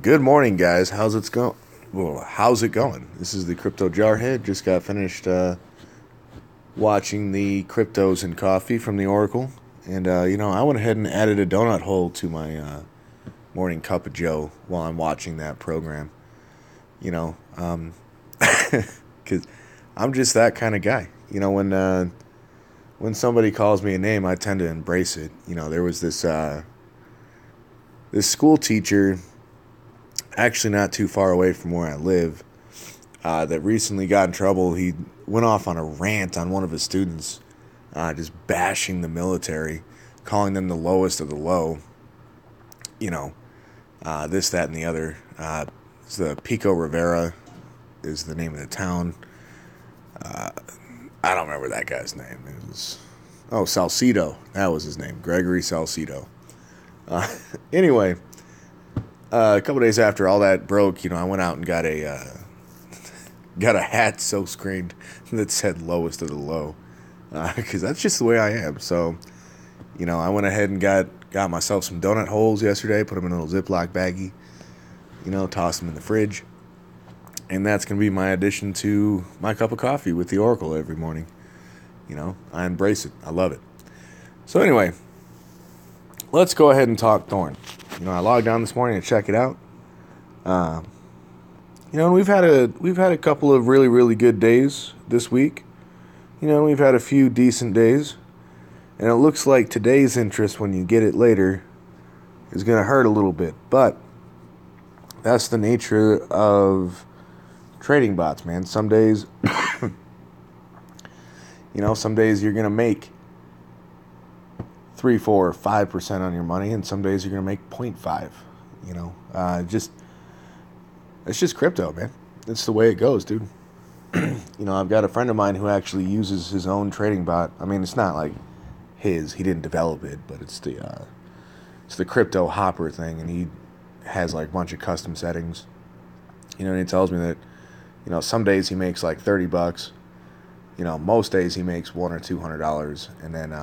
Good morning, guys. How's it going? Well, how's it going? This is the Crypto Jarhead. Just got finished watching the cryptos and coffee from the Oracle, and I went ahead and added a donut hole to my morning cup of Joe while I'm watching that program. You know, because I'm just that kind of guy. When somebody calls me a name, I tend to embrace it. There was this school teacher, actually not too far away from where I live, that recently got in trouble. He went off on a rant on one of his students, just bashing the military, calling them the lowest of the low. This, that, and the other. It's the Pico Rivera is the name of the town. I don't remember that guy's name. It was Salcido. That was his name, Gregory Salcido. Anyway. A couple days after all that broke, I went out and got a hat silk screened that said "lowest of the low," because that's just the way I am. So, I went ahead and got myself some donut holes yesterday. Put them in a little Ziploc baggie. Tossed them in the fridge, and that's gonna be my addition to my cup of coffee with the Oracle every morning. I embrace it. I love it. So anyway, let's go ahead and talk Thorn. I logged on this morning to check it out. And we've had a couple of really, really good days this week. We've had a few decent days. And it looks like today's interest, when you get it later, is going to hurt a little bit. But that's the nature of trading bots, man. Some days, some days you're going to make 3, 4, 5% on your money, and some days you're gonna make 0.5. It's just crypto, man. It's the way it goes, dude. I've got a friend of mine who actually uses his own trading bot. I mean, it's not like his; he didn't develop it, but it's the crypto hopper thing, and he has like a bunch of custom settings. And he tells me that, some days he makes like $30. Most days he makes $100 or $200, and then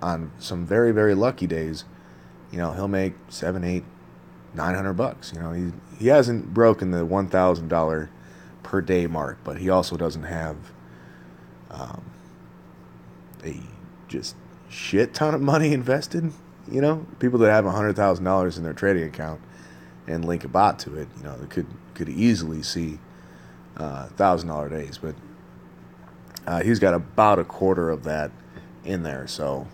on some very, very lucky days, he'll make $700, $800, $900. He hasn't broken the $1,000 per day mark, but he also doesn't have a just shit ton of money invested. People that have $100,000 in their trading account and link a bot to it, they could easily see $1,000 days, but he's got about a quarter of that in there, so.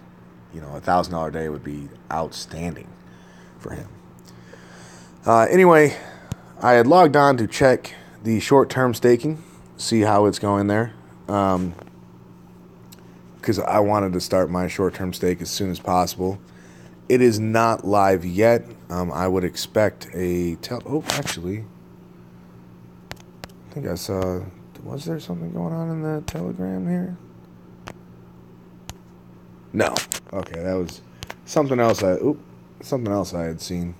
$1,000 day would be outstanding for him. Anyway, I had logged on to check the short-term staking, see how it's going there, because I wanted to start my short-term stake as soon as possible. It is not live yet. I would expect actually, I think I saw. Was there something going on in the Telegram here? No. Okay, that was something else. Something else I had seen.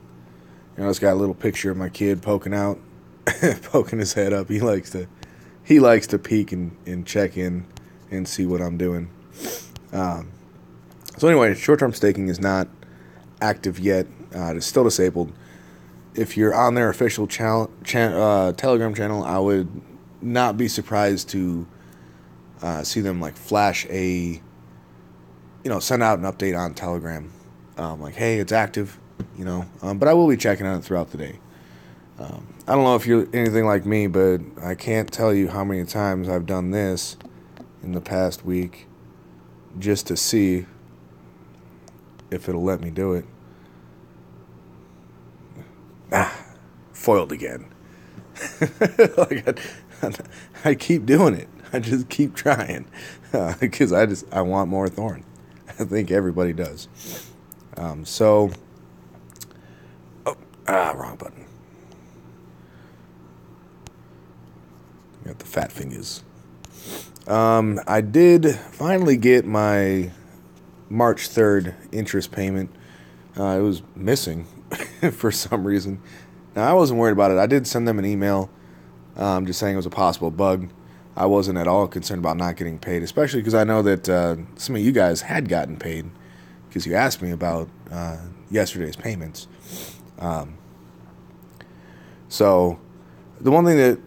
It's got a little picture of my kid poking out, poking his head up. He likes to peek and check in and see what I'm doing. So anyway, short-term staking is not active yet. It is still disabled. If you're on their official Telegram channel, I would not be surprised to see them like flash send out an update on Telegram, like, hey, it's active, but I will be checking on it throughout the day. I don't know if you're anything like me, but I can't tell you how many times I've done this in the past week just to see if it'll let me do it. Foiled again. I keep doing it. I just keep trying because I want more Thorn. I think everybody does. Wrong button. Got the fat fingers. I did finally get my March 3rd interest payment. It was missing for some reason. Now, I wasn't worried about it. I did send them an email just saying it was a possible bug. I wasn't at all concerned about not getting paid, especially because I know that some of you guys had gotten paid because you asked me about yesterday's payments. So the one thing that,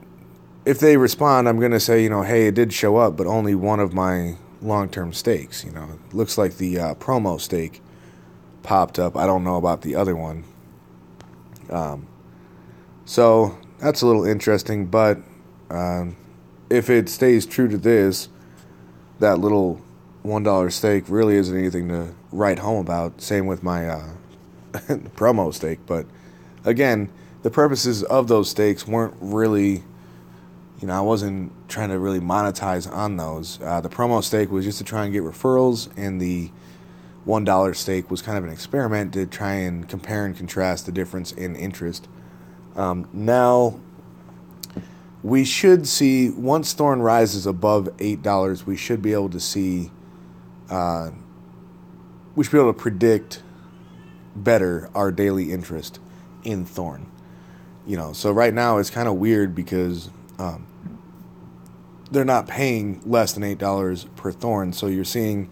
if they respond, I'm going to say, hey, it did show up, but only one of my long-term stakes. It looks like the promo stake popped up. I don't know about the other one. So that's a little interesting, but if it stays true to this, that little $1 stake really isn't anything to write home about. Same with my promo stake. But again, the purposes of those stakes weren't really, I wasn't trying to really monetize on those. The promo stake was just to try and get referrals, and the $1 stake was kind of an experiment to try and compare and contrast the difference in interest. Now, we should see, once Thorn rises above $8, we should be able to see, we should be able to predict better our daily interest in Thorn. So right now it's kind of weird because they're not paying less than $8 per Thorn. So you're seeing,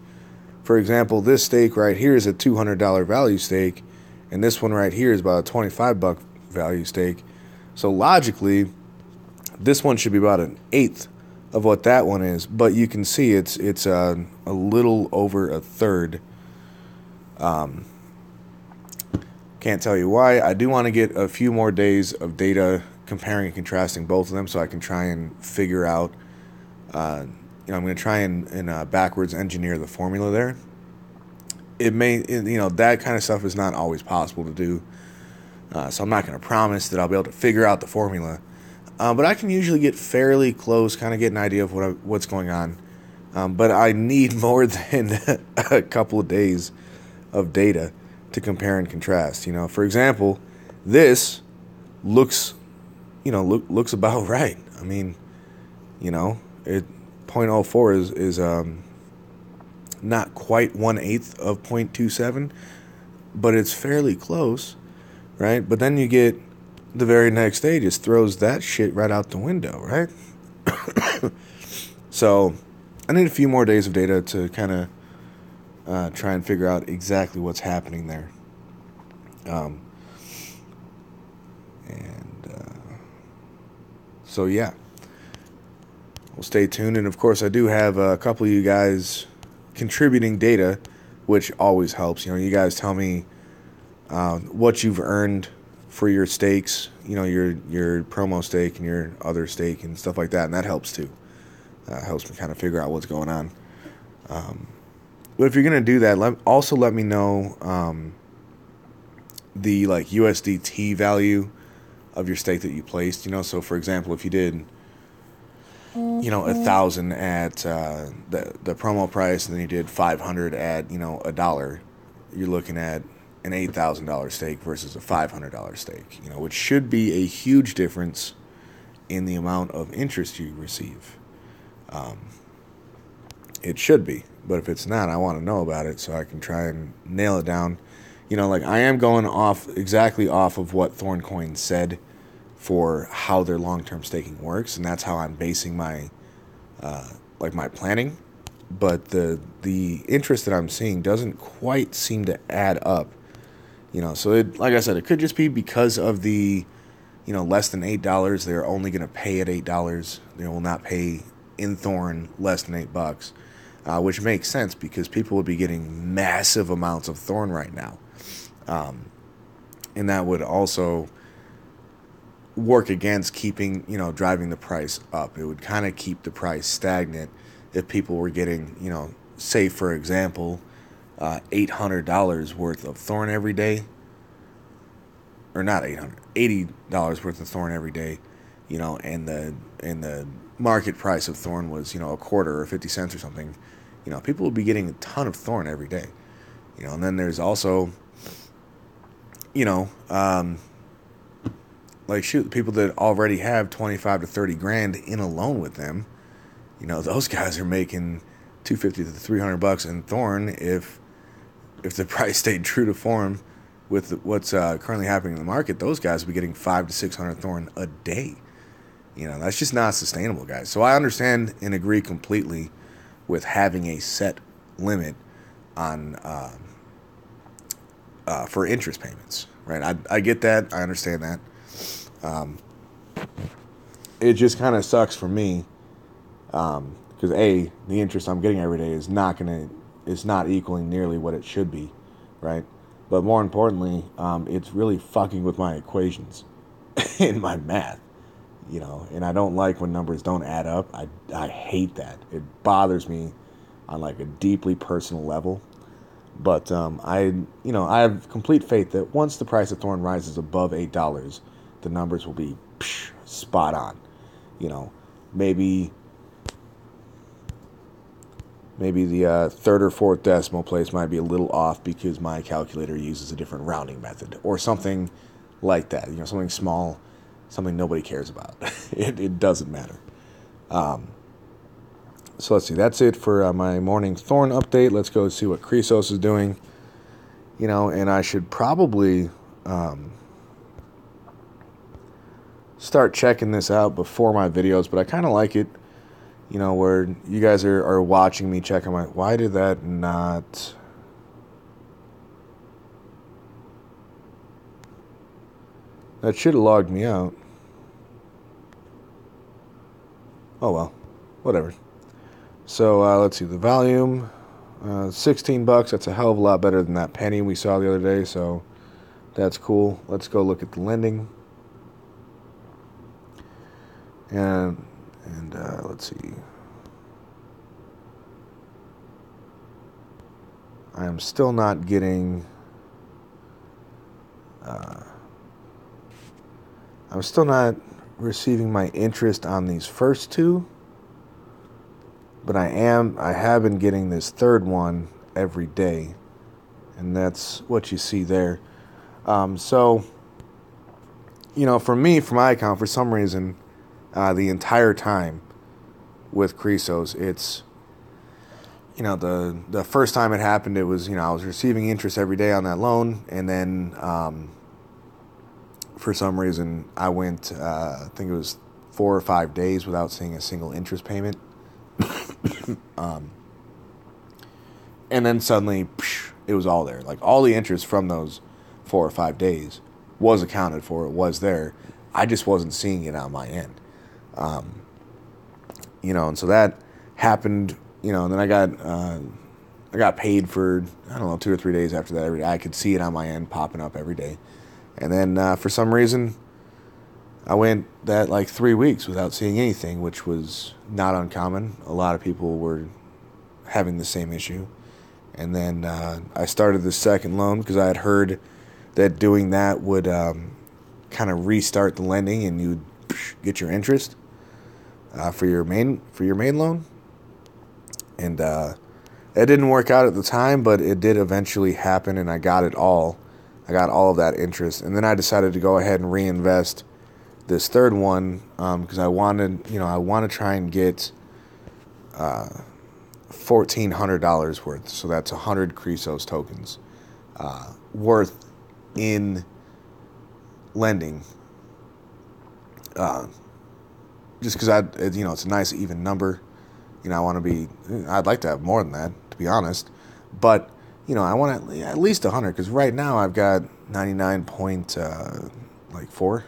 for example, this stake right here is a $200 value stake, and this one right here is about a $25 value stake. So logically, this one should be about an eighth of what that one is, but you can see it's a little over a third. Can't tell you why. I do want to get a few more days of data comparing and contrasting both of them, so I can try and figure out. I'm going to try and backwards engineer the formula there. It may, that kind of stuff is not always possible to do. So I'm not going to promise that I'll be able to figure out the formula. But I can usually get fairly close, kind of get an idea of what's going on. But I need more than a couple of days of data to compare and contrast. For example, this looks, looks about right. I mean, it 0.04 is not quite 1/8 of 0.27, but it's fairly close, right? But then you get the very next day just throws that shit right out the window, right? So I need a few more days of data to kind of try and figure out exactly what's happening there. So yeah, we'll stay tuned. And of course, I do have a couple of you guys contributing data, which always helps. You guys tell me what you've earned for your stakes, your promo stake and your other stake and stuff like that, and that helps too. Helps me kind of figure out what's going on. But if you're gonna do that, let me know the USDT value of your stake that you placed. So for example, if you did 1,000 at the promo price, and then you did 500 at $1, you're looking at an $8,000 stake versus a $500 stake, which should be a huge difference in the amount of interest you receive. It should be, but if it's not, I want to know about it so I can try and nail it down. I am going exactly off of what Thorncoin said for how their long-term staking works, and that's how I'm basing my my planning. But the interest that I'm seeing doesn't quite seem to add up. So like I said, it could just be because of the less than $8. They're only going to pay at $8. They will not pay in Thorn less than $8, which makes sense because people would be getting massive amounts of Thorn right now, and that would also work against keeping driving the price up. It would kind of keep the price stagnant if people were getting say for example $800 worth of Thorn every day, or not $80 worth of Thorn every day, and the market price of Thorn was a quarter or 50 cents or something. People would be getting a ton of Thorn every day. And then there's also people that already have 25 to 30 grand in a loan with them. Those guys are making $250 to $300 in Thorn if the price stayed true to form with what's currently happening in the market. Those guys will be getting 500 to 600 Thorn a day. That's just not sustainable, guys. So I understand and agree completely with having a set limit on for interest payments, right? I get that. I understand that. It just kind of sucks for me because the interest I'm getting every day is not equaling nearly what it should be, right? But more importantly, it's really fucking with my equations in my math, and I don't like when numbers don't add up. I hate that. It bothers me on like a deeply personal level. But I have complete faith that once the price of Thorn rises above $8, the numbers will be spot on. Maybe the third or fourth decimal place might be a little off because my calculator uses a different rounding method or something like that. Something small, something nobody cares about. It doesn't matter. So let's see. That's it for my morning Thorn update. Let's go see what Chrysos is doing. And I should probably start checking this out before my videos, but I kind of like it. Where you guys are watching me check. Why did that not... That should have logged me out. Oh well, whatever. So let's see, the volume, $16. That's a hell of a lot better than that penny we saw the other day, so that's cool. Let's go look at the lending. And let's see. I am still not getting... I'm still not receiving my interest on these first two. But I have been getting this third one every day. And that's what you see there. So, for me, for my account, for some reason, the entire time with Chrysos, it's, the first time it happened, it was, I was receiving interest every day on that loan. And then, for some reason, I went, I think it was 4 or 5 days without seeing a single interest payment. And then suddenly, it was all there. Like, all the interest from those 4 or 5 days was accounted for. It was there. I just wasn't seeing it on my end. And so that happened, and then I got paid for, I don't know, 2 or 3 days after that. Every day I could see it on my end popping up every day. And then for some reason, I went that like 3 weeks without seeing anything, which was not uncommon. A lot of people were having the same issue. And then I started the second loan because I had heard that doing that would kind of restart the lending and you'd get your interest for your main loan. And it didn't work out at the time, but it did eventually happen, and I got it all. I got all of that interest, and then I decided to go ahead and reinvest this third one because I want to try and get $1,400 worth. So that's 100 Chrysos tokens worth in lending. Just because it's a nice even number. I'd like to have more than that, to be honest. But I want at least 100 because right now I've got 99.4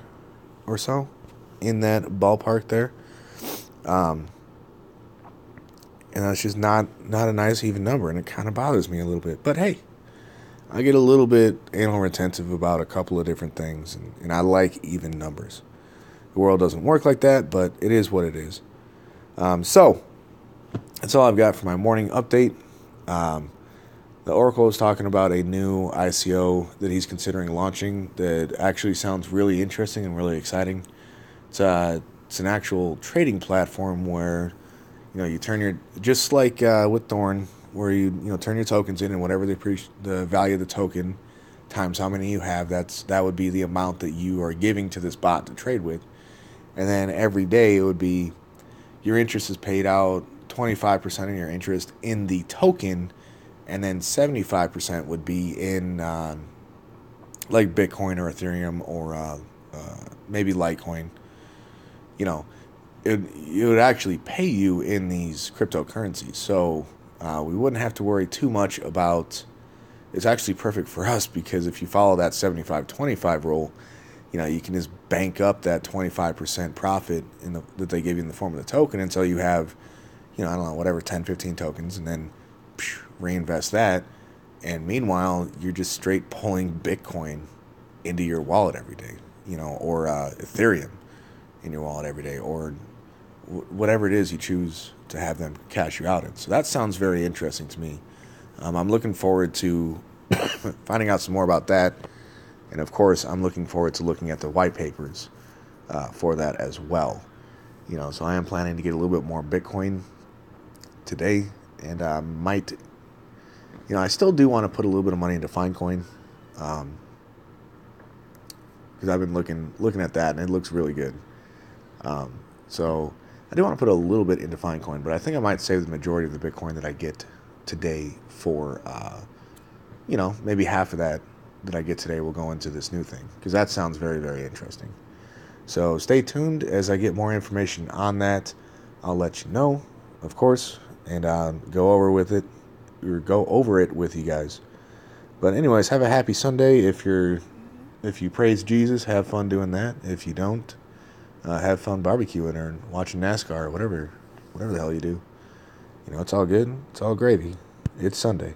or so in that ballpark there. And that's just not a nice even number, and it kind of bothers me a little bit. But hey, I get a little bit anal retentive about a couple of different things, and I like even numbers. The world doesn't work like that, but it is what it is. So that's all I've got for my morning update. The Oracle is talking about a new ICO that he's considering launching that actually sounds really interesting and really exciting. It's an actual trading platform where you turn just like with Thorn, where you turn your tokens in, and whatever the value of the token times how many you have, that would be the amount that you are giving to this bot to trade with. And then every day it would be your interest is paid out 25% of your interest in the token, and then 75% would be in like Bitcoin or Ethereum or maybe Litecoin. It would actually pay you in these cryptocurrencies. So we wouldn't have to worry too much about... It's actually perfect for us because if you follow that 75-25 rule, you can just bank up that 25% profit that they give you in the form of the token until you have, I don't know, whatever, 10, 15 tokens, and then reinvest that. And meanwhile, you're just straight pulling Bitcoin into your wallet every day, or Ethereum in your wallet every day, or whatever it is you choose to have them cash you out in. So that sounds very interesting to me. I'm looking forward to finding out some more about that. And of course, I'm looking forward to looking at the white papers for that as well. So I am planning to get a little bit more Bitcoin today, and might, I still do want to put a little bit of money into Finecoin, because I've been looking at that, and it looks really good. So I do want to put a little bit into Finecoin, but I think I might save the majority of the Bitcoin that I get today for, maybe half of that I get today will go into this new thing, because that sounds very, very interesting. So stay tuned as I get more information on that. I'll let you know, of course, and go over it with you guys. But anyways, have a happy Sunday. If you praise Jesus, have fun doing that. If you don't, have fun barbecuing or watching NASCAR or whatever the hell you do. It's all good. It's all gravy. It's Sunday.